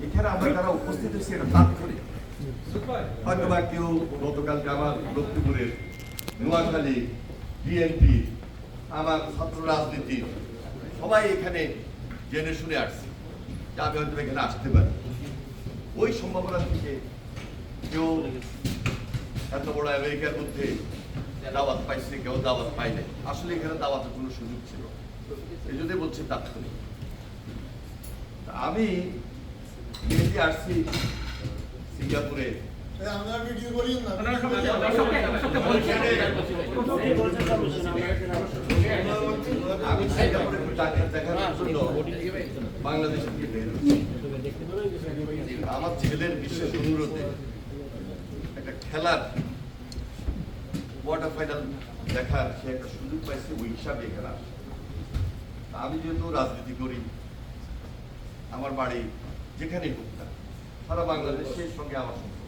এখানে আমরা যারা উপস্থিত হয়েছি এটা তাৎক্ষণিক। হয়তো বা কেউ গতকালকে আমার লক্ষ্মীপুরের নোয়াখালী বিএনপি আমার ছাত্র রাজনীতি সবাই এখানে জেনে শুনে আসছে যে আমি হয়তো এখানে আসতে পারি। ওই সম্ভাবনা থেকে কেউ এত বড় আমেরিকার মধ্যে দাওয়াত পাইছে, কেউ দাওয়াত পাই নাই। আসলে এখানে দাওয়াতের কোনো সুযোগ ছিল, এই জন্য বলছি তাৎক্ষণিক। আমি আসছি সিঙ্গাপুরে, আমি সিঙ্গাপুরে দেখার জন্য বাংলাদেশে আমার ছেলের বিশেষ অনুরোধে একটা খেলার কোয়ার্টার ফাইনাল দেখার সে একটা সুযোগ পাইছে, ওই হিসাবে এখানে আসে। আমি যেহেতু রাজনীতি করি, আমার বাড়ি যেখানেই হোক না সারা বাংলাদেশের সঙ্গে আমার সম্পর্ক।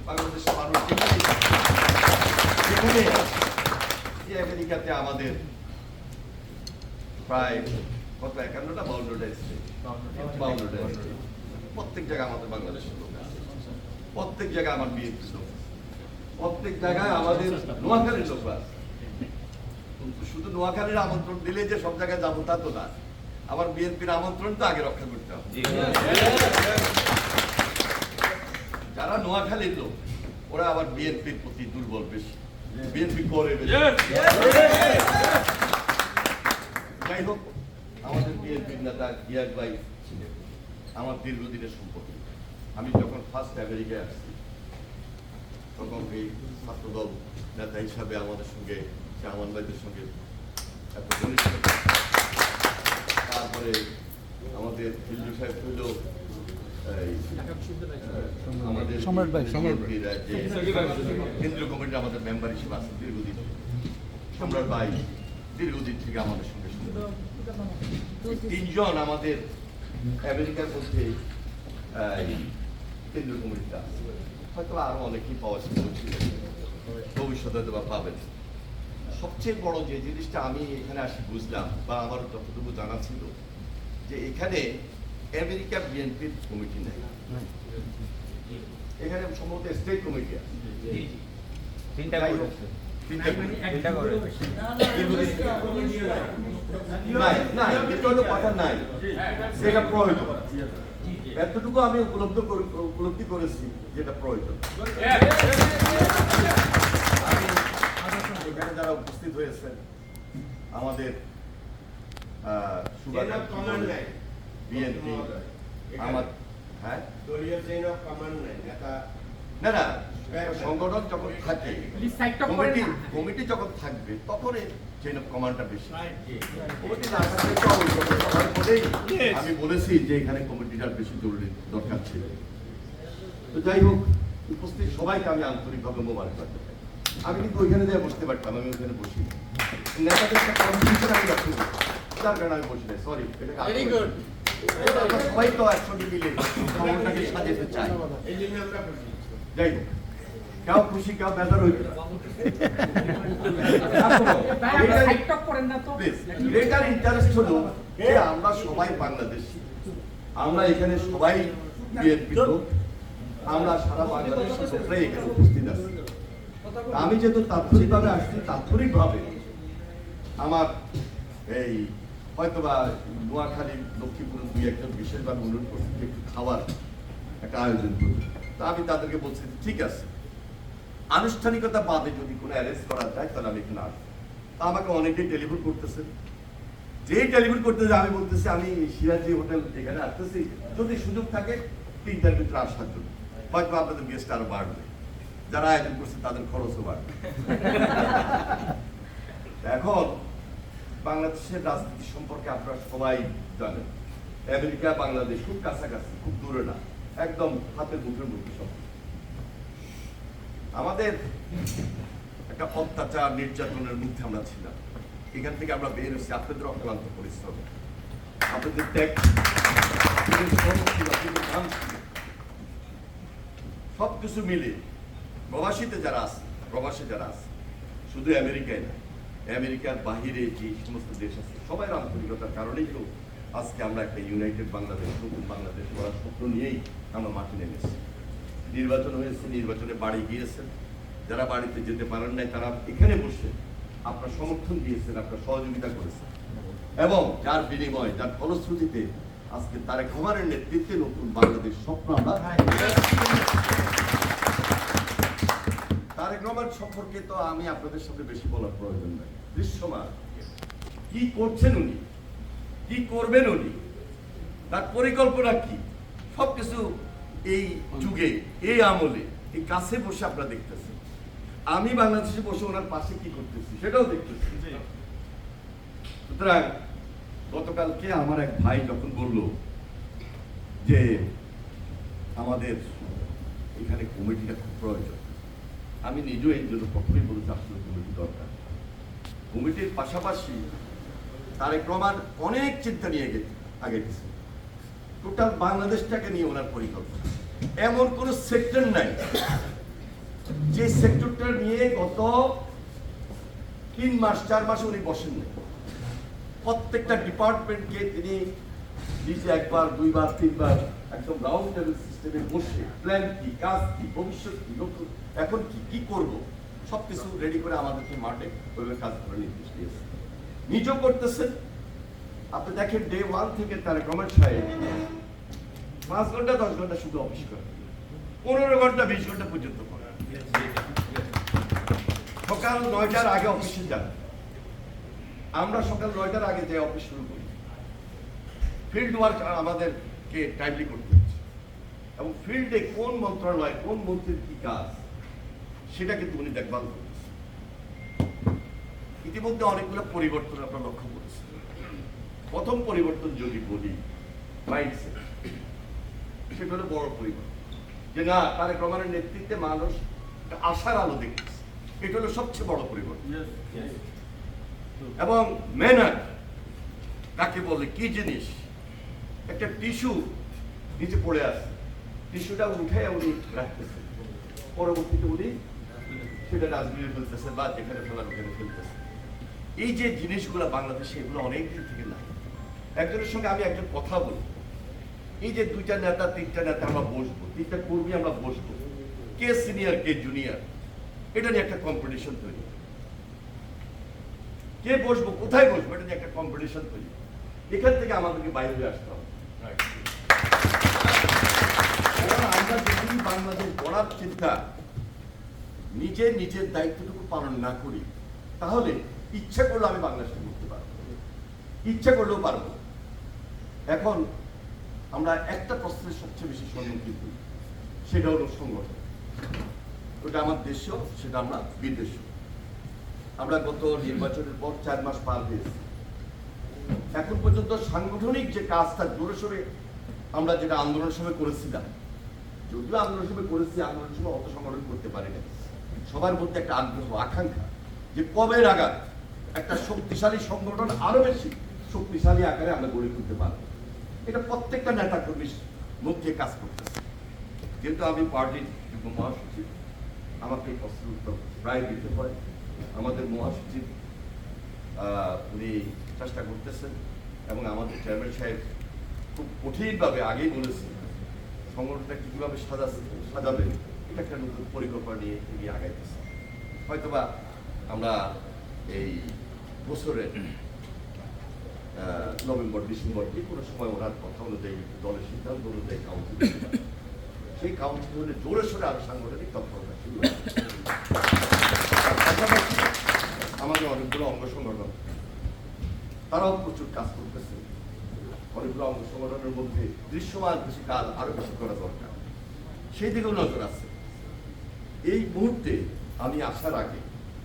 বাংলাদেশের মানুষ যেখানে আমেরিকাতে আমাদের প্রায় কত 51টা 52টা স্টেট, 52টা প্রত্যেক জায়গায় আমাদের বাংলাদেশের লোক আছে, প্রত্যেক জায়গায় আমার বিএনপি লোক, প্রত্যেক জায়গায় আমাদের নোয়াখালীর লোক আছে। শুধু নোয়াখালীর আমন্ত্রণ দিলে যে সব জায়গায় যাবো তা তো না, আমার বিএনপির আমন্ত্রণ তো আগে রক্ষা করতে হবে। যারা নোয়াখালীর লোক ওরা আবার বিএনপির প্রতি দুর্বল বেশি, বিএনপি করে বেশি। যাই হোক, আমাদের বিএনপির নেতা গিয়াস ভাই ছিলেন আমার দীর্ঘদিনের সম্পর্ক। আমি যখন ফার্স্ট আমেরিকায় আসছি তখন এই ছাত্রদল নেতা হিসাবে আমাদের সঙ্গে জামান ভাইদের সঙ্গে এত ঘনিষ্ঠতা। তারপরে আমাদের হিন্দু সাহেব হইল আমাদের কেন্দ্রীয় কমিটির আমাদের মেম্বার হিসেবে আছে দীর্ঘদিন, সম্রাট ভাই দীর্ঘদিন থেকে আমাদের সঙ্গে তিনজন আমাদের আমেরিকার মধ্যে কেন্দ্রীয় কমিটিটা আছে। হয়তো আরো অনেকেই পাওয়া ছিল, ভবিষ্যতে হয়তো বা পাবেন। সবচেয়ে বড় যে জিনিসটা আমি এখানে আসি বুঝলাম বা আমার যতটুকু জানা ছিল যে এখানে আমেরিকা বিএনপির কমিটি নেই, এখানে সম্ভবত স্টেট কমিটি আছে। কথা নাই, সেটা প্রয়োজন। এতটুকু আমি উপলব্ধি করেছি যেটা প্রয়োজন। এখানে যারা উপস্থিত হয়েছেন আমাদের বিএনপি আমার না না সংগঠন যখন থাকে, কমিটি যখন থাকবে তখন চেইন অফ কমান্ডটা বেশি। আমি বলেছি যে এখানে কমিটিটার বেশি জরুরি দরকার ছিল। তো যাই হোক, উপস্থিত সবাইকে আমি আন্তরিকভাবে মোবারকবাদ দিই। আমি কিন্তু ওইখানে যেয়ে বসতে পারতাম, আমি ওইখানে বসি নেতাদের একটা কম্পিটিশন আমি রাখতে পারি, তার কারণে আমি বসি নাই। সরি, সবাই তো একসঙ্গে মিলে খবরটাকে সাজাতে চাই। যাই হোক, কেউ খুশি কেউ বেজার হইবে না। এটার ইন্টারেস্ট হলো যে আমরা সবাই বাংলাদেশী, আমরা এখানে সবাই বিএনপি লোক, আমরা সারা বাংলাদেশের লোকরাই এখানে উপস্থিত আছি। আমি যেহেতু তাৎক্ষণিকভাবে আসছি, তাৎক্ষণিকভাবে আমার এই হয়তোবা নোয়াখালী লক্ষ্মীপুর দুই একজন বিশেষভাবে অনুরোধ করছি একটু খাওয়ার একটা আয়োজন করি। তা আমি তাদেরকে বলছি ঠিক আছে, আনুষ্ঠানিকতা বাদে যদি কোনো অ্যারেঞ্জ করা যায় তাহলে আমি এখানে আসবো। তা আমাকে অনেকেই টেলিফোন করতেছে, যেই টেলিফোন করতেছে আমি বলতেছি আমি সিরাজি হোটেল এখানে আসতেছি, যদি সুযোগ থাকে 3টার ভিতরে আসার জন্য, হয়তো আপনাদের গেস্ট আরো বাড়বে, যারা আয়োজন করছে তাদের খরচও বাড়বে। এখন বাংলাদেশের রাজনীতি সম্পর্কে আপনারা সবাই জানেন, আমেরিকা বাংলাদেশ খুব কাছাকাছি, খুব দূরে না, একদম হাতের মুঠের মধ্যে সব। আমাদের একটা অত্যাচার নির্যাতনের মধ্যে আমরা ছিলাম, এখান থেকে আমরা বের হয়েছি আপনাদের অক্লান্ত পরিশ্রম, আপনাদের ত্যাগ, সবকিছু মিলে প্রবাসীতে যারা আছে, প্রবাসী যারা আছে, শুধু আমেরিকায় না, আমেরিকার বাহিরে যে সমস্ত দেশ আছে, সবাই আন্তরিকতার কারণেই তো আজকে আমরা একটা ইউনাইটেড বাংলাদেশ, নতুন বাংলাদেশ গড়ার স্বপ্ন নিয়েই আমরা মাঠে নেমেছি। নির্বাচন হয়েছে, নির্বাচনে বাড়ি গিয়েছেন, যারা বাড়িতে যেতে পারেন নাই তারা এখানে বসে আপনার সমর্থন দিয়েছেন, আপনার সহযোগিতা করেছেন, এবং যার বিনিময়, যার ফলশ্রুতিতে আজকে তারেক রহমানের নেতৃত্বে নতুন বাংলাদেশ স্বপ্ন আমরা। তারেক রহমান সম্পর্কে তো আমি আপনাদের সামনে বেশি বলার প্রয়োজন নাই, দৃশ্যমান। কি করছেন উনি, কি করবেন উনি, তার পরিকল্পনা কি, সবকিছু এই যুগে, এই আমলে, এই কাছে বসে আপনারা দেখতেছেন। আমি বাংলাদেশে বসে ওনার পাশে কি করতেছি সেটাও দেখতেছি। সুতরাং গতকালকে আমার এক ভাই যখন বলল যে আমাদের এখানে কমিটিটা খুব প্রয়োজন, আমি নিজেও এই জন্য কখনোই বলতে আসলে কমিটি দরকার। কমিটির পাশাপাশি তারেক রহমান অনেক চিন্তা নিয়ে আগে গেছে, টোটাল বাংলাদেশটাকে নিয়ে ওনার পরিকল্পনা। এমন কোন সেক্টর নাই যে সেক্টরটা নিয়ে গত 3 মাস 4 মাস উনি বসেন নাই। প্রত্যেকটা ডিপার্টমেন্টকে তিনি নিজে একবার, দুইবার, তিনবার একদম রাউন্ড টেবিল সিস্টেমে বসে প্ল্যান কি, কাজ কি, ভবিষ্যৎ কি, লক্ষ্য এখন কি করব, সবকিছু রেডি করে আমাদেরকে মাঠে ওইভাবে কাজ করে নির্দেশ দিয়েছে। নিজেও করতেছেন। আপনি দেখেন ডে 1 থেকে তারেক রহমান সাহেব 5 ঘন্টা 10 ঘন্টা শুধু অফিস করে, 15 ঘন্টা 20 ঘন্টা পর্যন্ত করে। সকাল 9টার আগে অফিসে যান, আমরা সকাল 9টার আগে যে অফিস শুরু করি। ফিল্ড ওয়ার্ক আমাদেরকে টাইমলি করতে হচ্ছে, এবং ফিল্ডে কোন মন্ত্রণালয়, কোন মন্ত্রীর কি কাজ, সেটা কিন্তু উনি দেখভাল করতেছে। ইতিমধ্যে অনেকগুলো পরিবর্তন আপনারা লক্ষ্য করেছেন। প্রথম পরিবর্তন যদি বলি মাইন্ডসেট, সেটা হলো বড় পরিবর্তন, যে না, তারেক রহমানের নেতৃত্বে মানুষ আশার আলো দেখতেছে, এটা হলো সবচেয়ে বড় পরিবর্তন। এবং ম্যানার কাকে বলে, কি জিনিস, একটা টিস্যু নিচে পড়ে আছে, টিস্যুটা উঠে উনি রাখতেছে, পরবর্তীতে উনি সেটা ডাস্টবিনে ফেলতেছে বা যেখানে ফেলার ওখানে ফেলতেছে। এই যে জিনিসগুলো বাংলাদেশে, এগুলো অনেকদিন থেকে নাই। একজনের সঙ্গে আমি একজন কথা বলি, এই যে 2টা নেতা 3টা নেতা আমরা বসবো, 3টা কর্মী আমরা বসবো, কে সিনিয়র কে জুনিয়র, এটা নিয়ে একটা কম্পিটিশন তৈরি, কে বসবো কোথায় বসবো, এটা নিয়ে একটা কম্পিটিশন তৈরি। এখান থেকে আমাদেরকে বাইরে হয়ে আসতে হবে। আমরা যদি বাংলাদেশ গড়ার চিন্তা নিজের দায়িত্বটুকু পালন না করি, তাহলে ইচ্ছা করলে আমি বাংলাদেশে করতে পারবো, ইচ্ছা করলেও পারবো। এখন আমরা একটা প্রশ্নের সবচেয়ে বেশি সম্মুখীন হই, সেটা হলো সংগঠন। ওটা আমার দেশেও, সেটা আমরা বিদেশেও। আমরা গত নির্বাচনের পর 4 মাস পার হয়েছি, এখন পর্যন্ত সাংগঠনিক যে কাজটা জোরে সোরে আমরা যেটা আন্দোলনের সময় করেছিলাম, যদিও আন্দোলনের সময় করেছি, আন্দোলনের সময় অত সংগঠন করতে পারি না। সবার মধ্যে একটা আগ্রহ, আকাঙ্ক্ষা, যে কবে নাগাদ একটা শক্তিশালী সংগঠন আরো বেশি শক্তিশালী আকারে আমরা গড়ে তুলতে পারবো, এটা প্রত্যেকটা নেতা কর্মীর মধ্যে কাজ করতেছে। যেহেতু আমি পার্টির যুগ্ম মহাসচিব, আমাকে এই প্রশ্নের উত্তর প্রায় দিতে হয়। আমাদের মহাসচিব উনি চেষ্টা করতেছেন, এবং আমাদের চেয়ারম্যান সাহেব খুব কঠিনভাবে আগেই বলেছেন সংগঠনটা কীভাবে সাজাবেন, এটা একটা নতুন পরিকল্পনা নিয়ে এগিয়ে আগাইতেছে। হয়তোবা আমরা এই বছরের নভেম্বর ডিসেম্বর যে কোনো সময় ওনার কথা অনুযায়ী, দলের সিদ্ধান্ত অনুযায়ী কাউন্সিল, সেই কাউন্সিল হলে জোরে সোরে আরো সাংগঠনিক তৎপরতা শুরু হয়। পাশাপাশি আমাদের অনেকগুলো অঙ্গ সংগঠন, তারাও প্রচুর কাজ করতেছে। অনেকগুলো অঙ্গ সংগঠনের মধ্যে দৃশ্যমান কিছু কাজ আরো বেশি করা দরকার, সেই দিকেও নজর আছে। এই মুহূর্তে আমি আসার আগে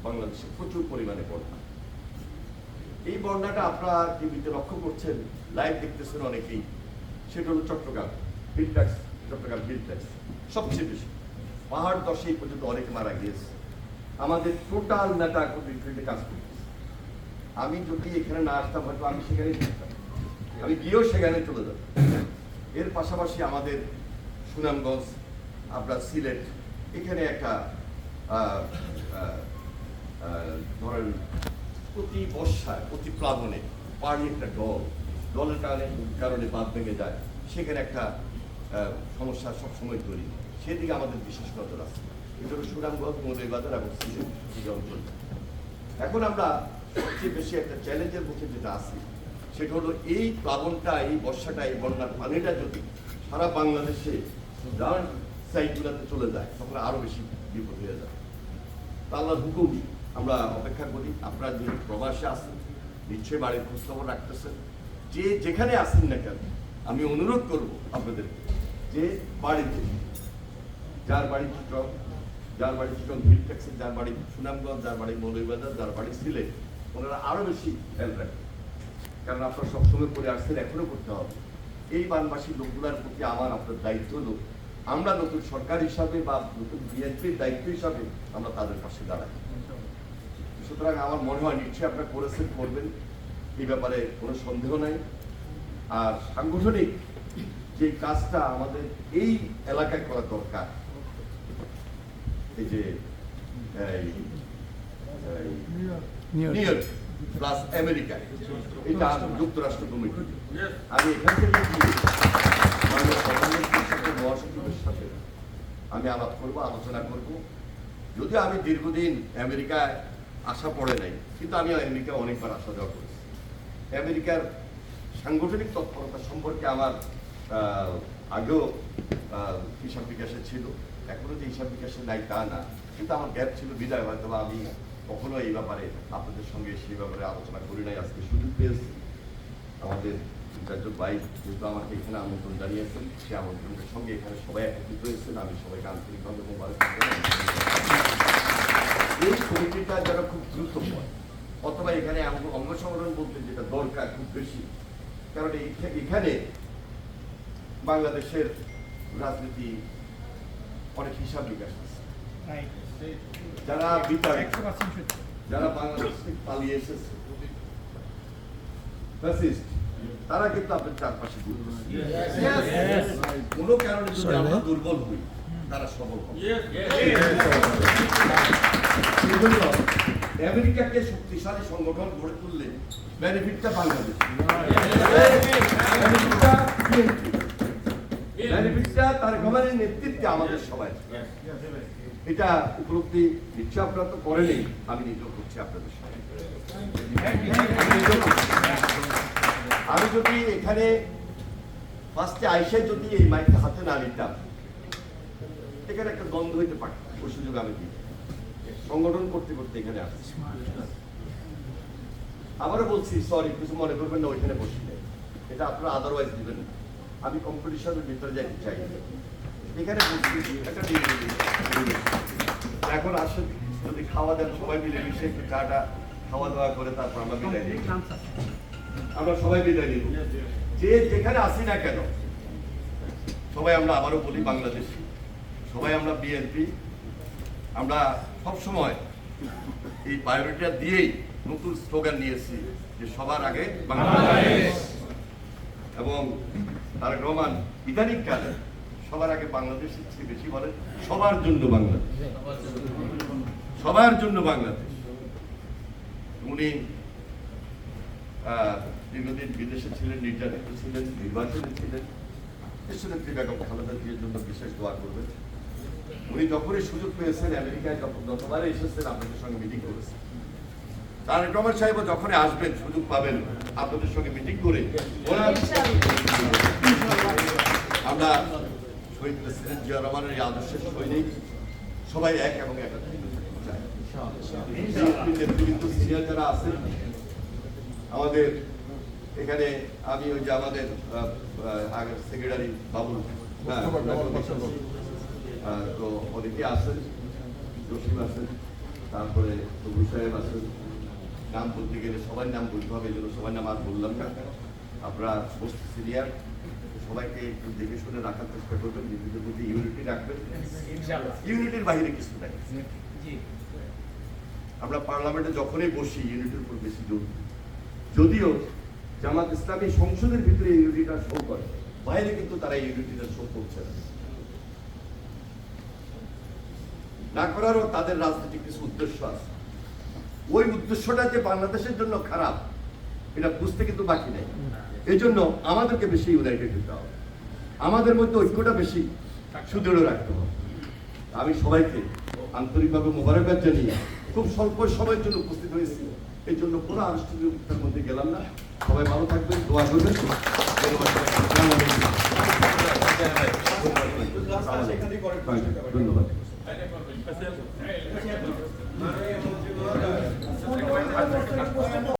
বাংলাদেশে প্রচুর পরিমাণে বন্যা, এই বন্যাটা আপনারা টিভিতে লক্ষ্য করছেন, লাইভ দেখতেছেন অনেকেই। সেটা হলো চট্টগ্রাম হিলট্যাক্স, চট্টগ্রাম হিলট্যাক্স সবচেয়ে বেশি, পাহাড় দশে এই পর্যন্ত অনেকে মারা গিয়েছে। আমাদের টোটাল নেতা কর্মী ফিল্ডে কাজ করতেছে। আমি যদি এখানে না আসতাম, হয়তো আমি সেখানেই থাকতাম, আমি গিয়েও সেখানে চলে যেতাম। এর পাশাপাশি আমাদের সুনামগঞ্জ, আপনার সিলেট, এখানে একটা ধরেন প্রতি বর্ষায়, প্রতি প্লাবনে পানি একটা দলের কারণে বাঁধ ভেঙে যায়, সেখানে একটা সমস্যা সবসময় তৈরি, সেদিকে আমাদের বিশেষ নজর আছে। এটা হলো সুনামগঞ্জ, মৌলভীবাজার এবং সিলেট এই অঞ্চল। এখন আমরা সবচেয়ে বেশি একটা চ্যালেঞ্জের মুখে যেটা আছি, সেটা হলো এই প্লাবনটা, এই বর্ষাটা, এই বন্যার পানিটা যদি সারা বাংলাদেশে গ্রাউন্ড সাইডগুলোতে চলে যায়, তখন আরো বেশি বিপদ হয়ে যায়। তা আল্লাহর হুকুম আমরা অপেক্ষা করি। আপনারা যদি প্রবাসে আসেন, নিশ্চয়ই বাড়ির খোঁজখবর রাখতেছেন। যে যেখানে আসেন না কেন, আমি অনুরোধ করব আপনাদের যে বাড়িতে, যার বাড়ি চিটং, যার বাড়ি চিটং হিল ট্যাক্সি, যার বাড়ি সুনামগঞ্জ, যার বাড়ি মৌলভীবাজার, যার বাড়ি সিলেট, ওনারা আরো বেশি খেয়াল রাখবেন। কারণ আপনারা সবসময় করে আসছেন, এখনো করতে হবে। এই বানবাসী লোকগুলোর প্রতি আমার আপনার দায়িত্ব হলো, আমরা নতুন সরকার হিসাবে বা নতুন বিএনপির দায়িত্ব হিসাবে আমরা তাদের পাশে দাঁড়াই। সুতরাং আমার মনে হয় নিশ্চয়ই আপনারা করেছেন, করবেন, এই ব্যাপারে কোনো সন্দেহ নাই। আর সাংগঠনিক যে কাজটা আমাদের এই এলাকায় করা দরকার, এই যে নিউ ইয়র্ক প্লাস আমেরিকায়, এটা যুক্তরাষ্ট্র কমিটি, আমি এখান থেকে মাননীয় প্রধানমন্ত্রীর সাথে, মহাসচিবের সাথে আমি আলাপ করবো, আলোচনা করব। যদিও আমি দীর্ঘদিন আমেরিকায় আসা পড়ে নাই, কিন্তু আমি আমেরিকা অনেকবার আসা যাওয়া করেছি। আমেরিকার সাংগঠনিক তৎপরতা সম্পর্কে আমার আগেও হিসাব বিকাশে ছিল, এখনো যে হিসাব বিকাশে নাই তা না, কিন্তু আমার গ্যাপ ছিল বিদায়, হয়তো আমি কখনো এই ব্যাপারে আপনাদের সঙ্গে সেই ব্যাপারে আলোচনা করি নাই। আজকে সুযোগ পেয়েছি, আমাদের চারজন ভাই যেহেতু আমাকে এখানে আমন্ত্রণ জানিয়েছেন, সে আমন্ত্রণের সঙ্গে এখানে সবাই একত্রিত হয়েছেন, আমি সবাইকে আন্তরিকভাবে মোবারক। এই কমিটিটা যারা খুব গুরুত্বপূর্ণ, অথবা এখানে অঙ্গ সংগঠন বলতে যেটা দরকার খুব বেশি, কারণ এখানে বাংলাদেশের রাজনীতি অনেক হিসাব বিকাশ আছে। যারা বিচারক, যারা বাংলাদেশ থেকে পালিয়ে এসেছে, তারা কিন্তু আপনার চারপাশে কোনো কারণে যদি আমরা দুর্বল হই, তারা সবল হবে। আমেরিকাকে শক্তিশালী সংগঠন গড়ে তুললে বেনিফিটটা বাংলাদেশ, বেনিফিটটা তার গভর্নমেন্টের নেতৃত্বে আমাদের সবাই। এটা উপলব্ধি নিশ্চয় আপনারা তো করেনি, আমি নিজেও করছি আপনাদের সঙ্গে। আমি যদি এখানে ফার্স্টে আইসে যদি এই মাইকটা হাতে না নিতাম, এখানে একটা দ্বন্দ্ব হইতে পারত, ওই সুযোগ আমি দিই। সংগঠন করতে করতে এখানে আসছি। আবারও বলছি, সরি, কিছু মনে করবেন না, ওইখানে বসি নেই, এটা আপনারা আদারওয়াইজ দিবেন না। আমি কম্পিটিশনের ভিতরে যাইতে চাই, এখানে বসছি একটা এখন আসেন, যদি খাওয়া দেন সবাই মিলে মিশে একটু চাটা খাওয়া দাওয়া করে তারপর আমরা বিদায় নিই। আমরা সবাই বিদায় নিব, যে যেখানে আসি না কেন, সবাই আমরা, আবারও বলি, বাংলাদেশি, সবাই আমরা বিএনপি। আমরা সবসময় এই প্রায়োরিটিটা দিয়েই নতুন স্লোগান নিয়েছি যে সবার আগে বাংলাদেশ, এবং তারেক রহমান ইদানিং কালে সবার আগে বাংলাদেশের চেয়ে বেশি বলেন সবার জন্য বাংলাদেশ, সবার জন্য বাংলাদেশ। উনি দীর্ঘদিন বিদেশে ছিলেন, নির্যাতিত ছিলেন, নির্বাচনে ছিলেন। দেশনেত্রী বেগম খালেদা জিয়ার জন্য বিশেষ দোয়া করবেন। উনি যখনই সুযোগ পেয়েছেন, আমেরিকায় যতবারে এসেছেন, আপনাদের সঙ্গে মিটিং করেছেন। তারেক রহমান সাহেব যখনই আসবেন, সুযোগ পাবেন, আপনাদের সঙ্গে মিটিং করে আমরা শহীদ প্রেসিডেন্ট জিয়া রহমানের এই আদর্শের সৈনিক সবাই এক এবং নেতৃবৃন্দ সিনিয়র যারা আছেন আমাদের এখানে, আমি ওই যে আমাদের আগের সেক্রেটারি বাবুল, তো অনেকে আছেন, জসিম আছেন, তারপরে তবু সাহেব আছেন। নাম বলতে গেলে সবার নাম বলতে হবে, এই জন্য সবার নাম আর বললাম না। আপনারা সিনিয়র, সবাইকে একটু দেখে শুনে রাখার চেষ্টা করবেন, নিজেদের মধ্যে ইউনিটি রাখবেন। ইউনিটির বাইরে কিছু নাই। আমরা পার্লামেন্টে যখনই বসি, ইউনিটির উপর বেশি জোর। যদিও জামাত ইসলামী সংসদের ভিতরে ইউনিটিটা শো করে, বাইরে কিন্তু তারা ইউনিটিটা শো করছে না করারও তাদের রাজনৈতিক কিছু উদ্দেশ্য আছে। ওই উদ্দেশ্যটা যে বাংলাদেশের জন্য খারাপ, এটা বুঝতে কিন্তু বাকি নেই। এই জন্য আমাদেরকে বেশি ইউনাইটেড হতে হবে। আমাদের মধ্যে ঐক্যটা বেশি সুদৃঢ় রাখতে হবে। আমি সবাইকে আন্তরিকভাবে মোবারকবাদ জানিয়ে খুব স্বল্প সময়ের জন্য উপস্থিত হয়েছি, এই জন্য পুরো আনুষ্ঠানিকতার মধ্যে গেলাম না। সবাই ভালো থাকবেন, দোয়া করবেন। ধন্যবাদ।